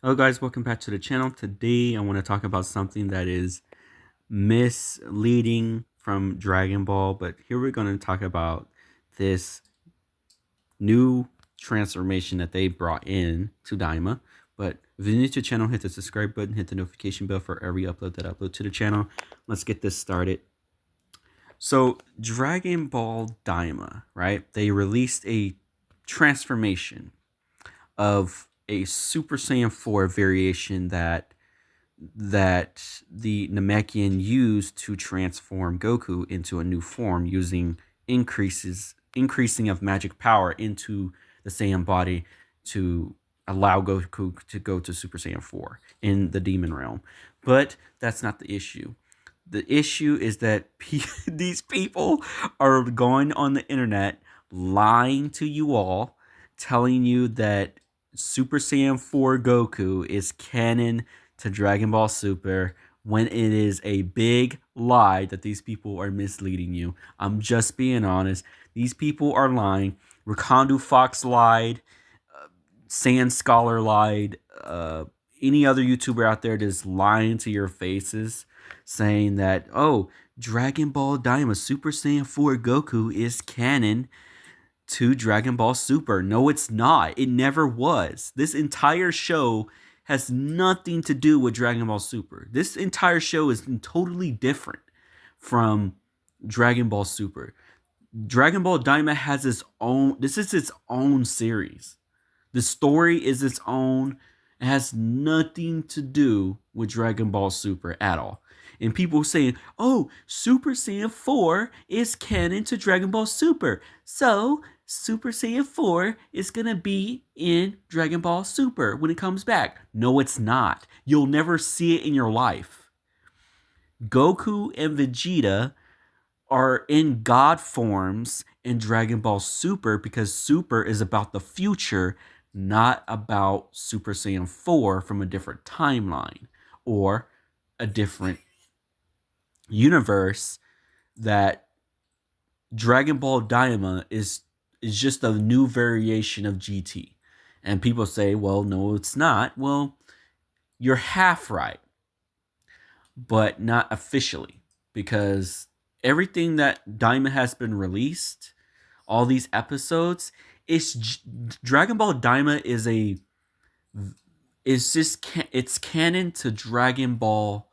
Hello guys, welcome back to the channel. Today I want to talk about something that is misleading from Dragon Ball, but here we're going to talk about this new transformation that they brought in to Diama. But if you're new to the channel, hit the subscribe button, hit the notification bell for every upload that I upload to the channel. Let's get this started. So Dragon Ball Daima, right? They released a transformation of a Super Saiyan 4 variation that the Namekian used to transform Goku into a new form using increasing of magic power into the Saiyan body to allow Goku to go to Super Saiyan 4 in the demon realm. But that's not the issue. The issue is that these people are going on the internet lying to you all, telling you that Super Saiyan 4 Goku is canon to Dragon Ball Super when it is a big lie that these people are misleading you. I'm just being honest. These people are lying. Rakondu Fox lied. Sand Scholar lied. Any other YouTuber out there just lying to your faces, saying that, oh, Dragon Ball Daima Super Saiyan 4 Goku is canon to Dragon Ball Super. No, it's not. It never was. This entire show has nothing to do with Dragon Ball Super. This entire show is totally different from Dragon Ball Super. Dragon Ball Daima has its own, this is its own series. The story is its own. It has nothing to do with Dragon Ball Super at all. And people saying, oh, Super Saiyan 4 is canon to Dragon Ball Super. So, Super Saiyan 4 is going to be in Dragon Ball Super when it comes back. No, it's not. You'll never see it in your life. Goku and Vegeta are in God forms in Dragon Ball Super because Super is about the future, not about Super Saiyan 4 from a different timeline or a different universe. That Dragon Ball Daima is just a new variation of GT. And people say, well, no, it's not. Well, you're half right, but not officially, because everything that Daima has been released, all these episodes, Dragon Ball Daima it's canon to Dragon Ball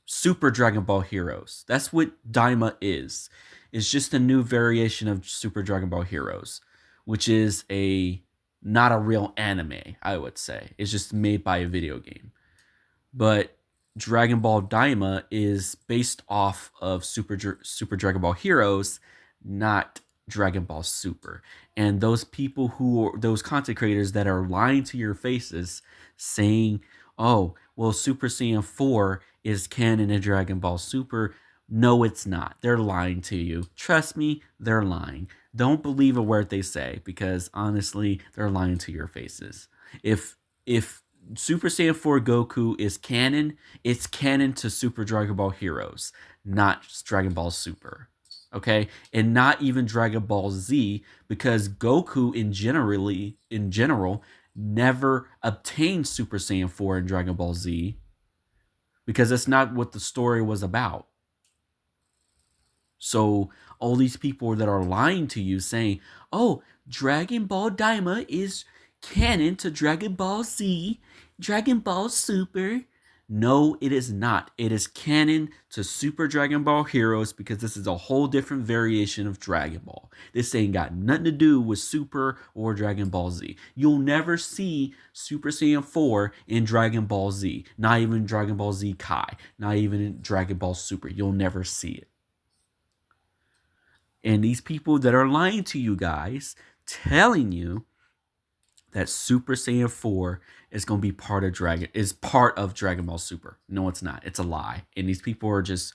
Super Dragon Ball Heroes. That's what Daima is. It's just a new variation of Super Dragon Ball Heroes, which is not a real anime, I would say. It's just made by a video game. But Dragon Ball Daima is based off of Super Dragon Ball Heroes, not Dragon Ball Super. And those content creators that are lying to your faces, saying, oh, well, Super Saiyan 4 is canon in Dragon Ball Super. No, it's not. They're lying to you. Trust me, they're lying. Don't believe a word they say, because honestly, they're lying to your faces. If Super Saiyan 4 Goku is canon, it's canon to Super Dragon Ball Heroes, not Dragon Ball Super. Okay? And not even Dragon Ball Z, because Goku in general never obtained Super Saiyan 4 in Dragon Ball Z, because that's not what the story was about. So all these people that are lying to you, saying, oh, Dragon Ball Daima is canon to Dragon Ball Z, Dragon Ball Super. No, it is not. It is canon to Super Dragon Ball Heroes, because this is a whole different variation of Dragon Ball. This ain't got nothing to do with Super or Dragon Ball Z. You'll never see Super Saiyan 4 in Dragon Ball Z. Not even Dragon Ball Z Kai. Not even in Dragon Ball Super. You'll never see it. And these people that are lying to you guys, telling you that Super Saiyan 4 is going to be part of Dragon Ball Super. No, it's not. It's a lie. And these people are just,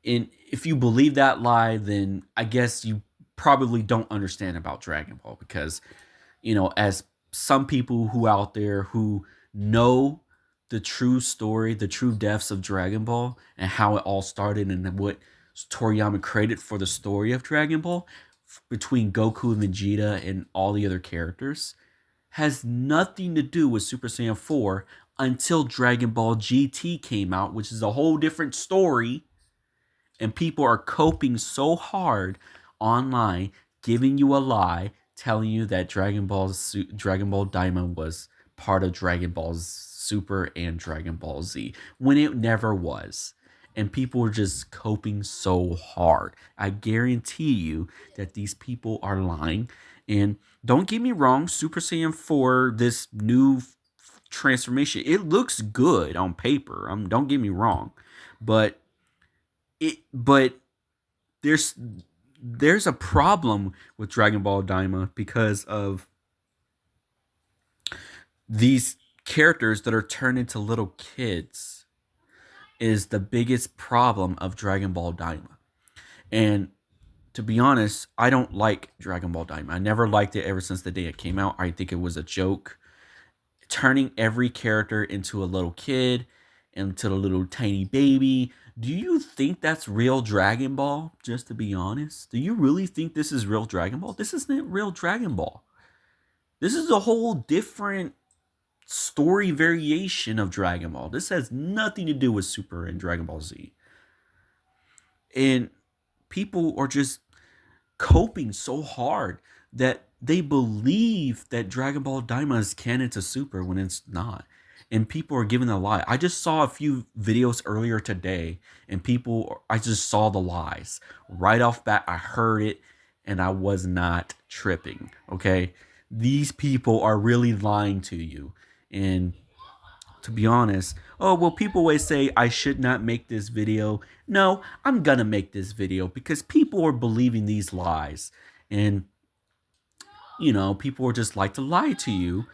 if you believe that lie, then I guess you probably don't understand about Dragon Ball, because, as some people who out there who know the true story, the true depths of Dragon Ball and how it all started and what Toriyama created for the story of Dragon Ball between Goku and Vegeta and all the other characters, has nothing to do with Super Saiyan 4 until Dragon Ball GT came out, which is a whole different story. And people are coping so hard online, giving you a lie, telling you that Dragon Ball Diamond was part of Dragon Ball Super and Dragon Ball Z when it never was. And people are just coping so hard. I guarantee you that these people are lying. And don't get me wrong, Super Saiyan 4, this new transformation, it looks good on paper. Don't get me wrong. But but there's a problem with Dragon Ball Daima because of these characters that are turned into little kids is the biggest problem of Dragon Ball Daima. And to be honest, I don't like Dragon Ball Daima. I never liked it ever since the day it came out. I think it was a joke. Turning every character into a little kid, into a little tiny baby. Do you think that's real Dragon Ball? Just to be honest, do you really think this is real Dragon Ball? This isn't real Dragon Ball. This is a whole different story variation of Dragon Ball. This has nothing to do with Super and Dragon Ball Z. And people are just coping so hard that they believe that Dragon Ball Daima is canon to Super when it's not. And people are giving a lie. I just saw a few videos earlier today, and I just saw the lies. Right off bat, I heard it, and I was not tripping, okay? These people are really lying to you. And to be honest, oh, well, people always say I should not make this video. No, I'm gonna make this video because people are believing these lies. And, people are just like to lie to you,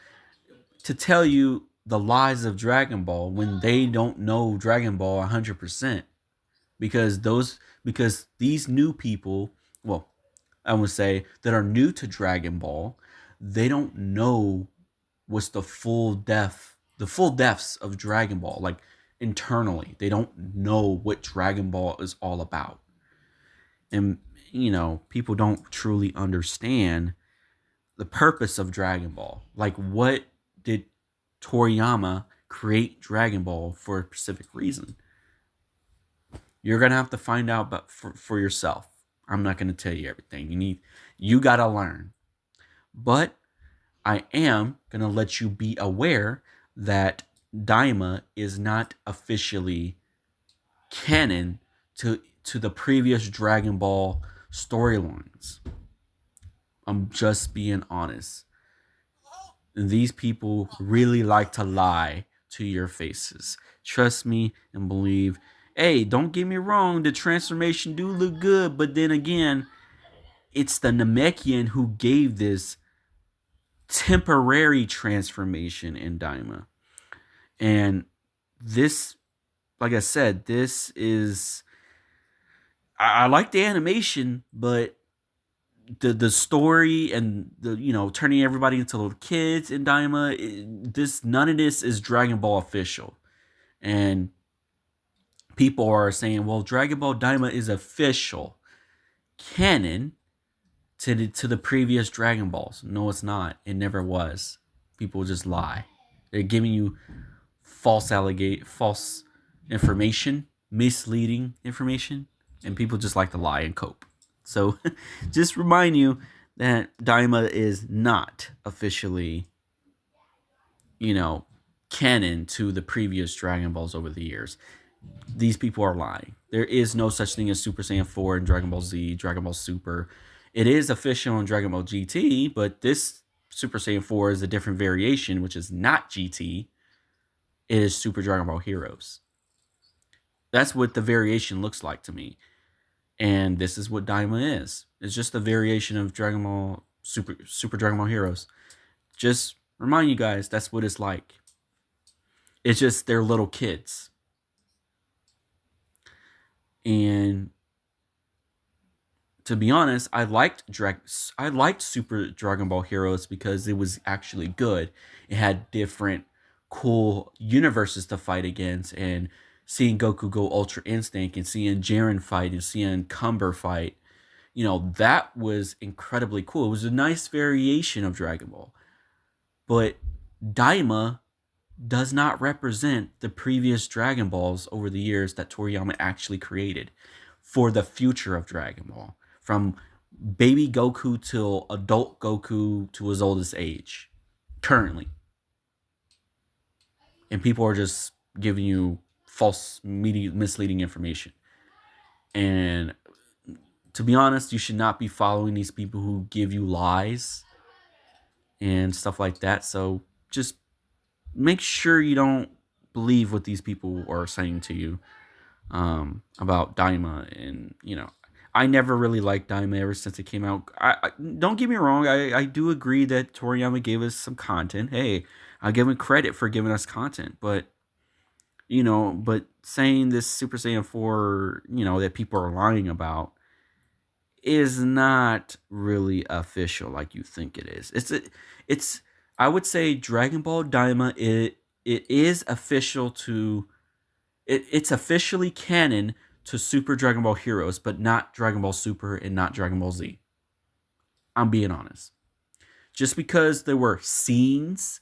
to tell you the lies of Dragon Ball when they don't know Dragon Ball 100%. Because these new people, well, I would say that are new to Dragon Ball, they don't know what's the full depths of Dragon Ball. Like internally, they don't know what Dragon Ball is all about. And people don't truly understand the purpose of Dragon Ball. Like, what did Toriyama create Dragon Ball for a specific reason? You're gonna have to find out for yourself. I'm not gonna tell you everything. You gotta learn. But I am gonna let you be aware that Daima is not officially canon to the previous Dragon Ball storylines. I'm just being honest. These people really like to lie to your faces. Trust me and believe. Hey, don't get me wrong, the transformation do look good, but then again, it's the Namekian who gave this temporary transformation in Daima. And this, like I said, this is... I like the animation, but the story and the turning everybody into little kids in Daima, none of this is Dragon Ball official. And people are saying, well, Dragon Ball Daima is official canon to the previous Dragon Balls. No, it's not. It never was. People just lie. They're giving you false information, misleading information, and people just like to lie and cope. So just remind you that Daima is not officially, canon to the previous Dragon Balls over the years. These people are lying. There is no such thing as Super Saiyan 4 in Dragon Ball Z, Dragon Ball Super. It is official in Dragon Ball GT, but this Super Saiyan 4 is a different variation, which is not GT. It is Super Dragon Ball Heroes. That's what the variation looks like to me. And this is what Daima is. It's just a variation of Dragon Ball Super Dragon Ball Heroes. Just remind you guys, that's what it's like. It's just they're little kids. And to be honest, I liked Super Dragon Ball Heroes because it was actually good. It had different cool universes to fight against, and seeing Goku go Ultra Instinct and seeing Jiren fight and seeing Cumber fight, that was incredibly cool. It was a nice variation of Dragon Ball. But Daima does not represent the previous Dragon Balls over the years that Toriyama actually created for the future of Dragon Ball. From baby Goku till adult Goku to his oldest age, currently. And people are just giving you false, misleading information. And to be honest, you should not be following these people who give you lies and stuff like that. So just make sure you don't believe what these people are saying to you about Daima. And, you know, I never really liked Daima ever since it came out. I don't get me wrong. I do agree that Toriyama gave us some content. Hey, I'll give him credit for giving us content. But, you know, but saying this Super Saiyan 4, you know, that people are lying about is not really official like you think it is. It's I would say Dragon Ball Daima, it is official to it's officially canon to Super Dragon Ball Heroes, but not Dragon Ball Super and not Dragon Ball Z. I'm being honest. Just because there were scenes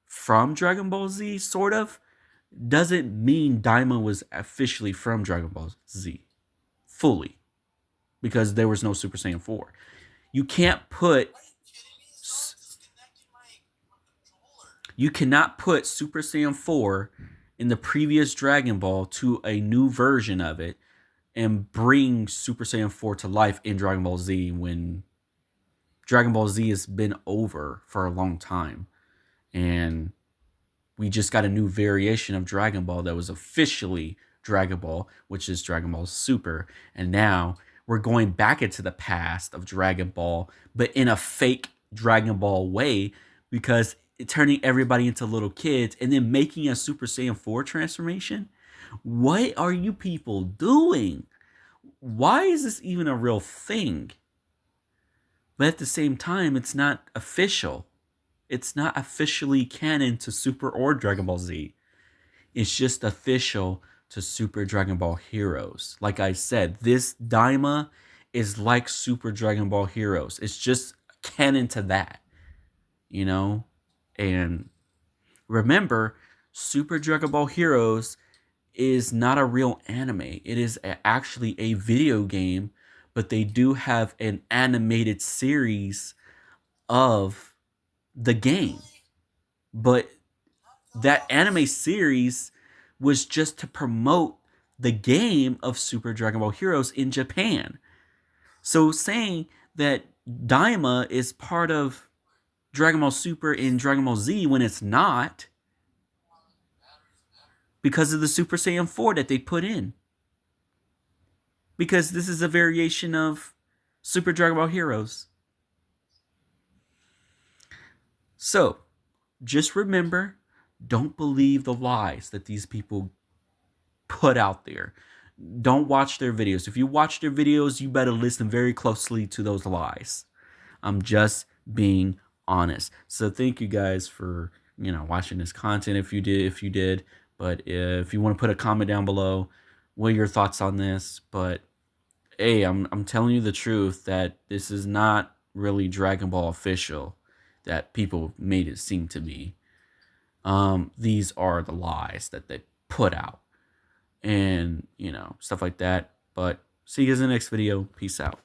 from Dragon Ball Z, sort of, doesn't mean Daima was officially from Dragon Ball Z fully, because there was no Super Saiyan 4. You can't put you cannot put Super Saiyan 4 in the previous Dragon Ball to a new version of it and bring Super Saiyan 4 to life in Dragon Ball Z when Dragon Ball Z has been over for a long time. And we just got a new variation of Dragon Ball that was officially Dragon Ball, which is Dragon Ball Super. And now we're going back into the past of Dragon Ball, but in a fake Dragon Ball way, because it's turning everybody into little kids and then making a Super Saiyan 4 transformation. What are you people doing? Why is this even a real thing? But at the same time, it's not official. It's not officially canon to Super or Dragon Ball Z. It's just official to Super Dragon Ball Heroes. Like I said, this Daima is like Super Dragon Ball Heroes. It's just canon to that, you know? And remember, Super Dragon Ball Heroes is not a real anime. It is actually a video game, but they do have an animated series of the game. But that anime series was just to promote the game of Super Dragon Ball Heroes in Japan. So saying that Daima is part of Dragon Ball Super and Dragon Ball Z when it's not, because of the Super Saiyan 4 that they put in. Because this is a variation of Super Dragon Ball Heroes. So, just remember, don't believe the lies that these people put out there. Don't watch their videos. If you watch their videos, you better listen very closely to those lies. I'm just being honest. So thank you guys for, you know, watching this content. If you did, but if you want to put a comment down below, what are your thoughts on this? But hey, I'm telling you the truth that this is not really Dragon Ball official that people made it seem to be. These are the lies that they put out, and you know, stuff like that. But see you guys in the next video. Peace out.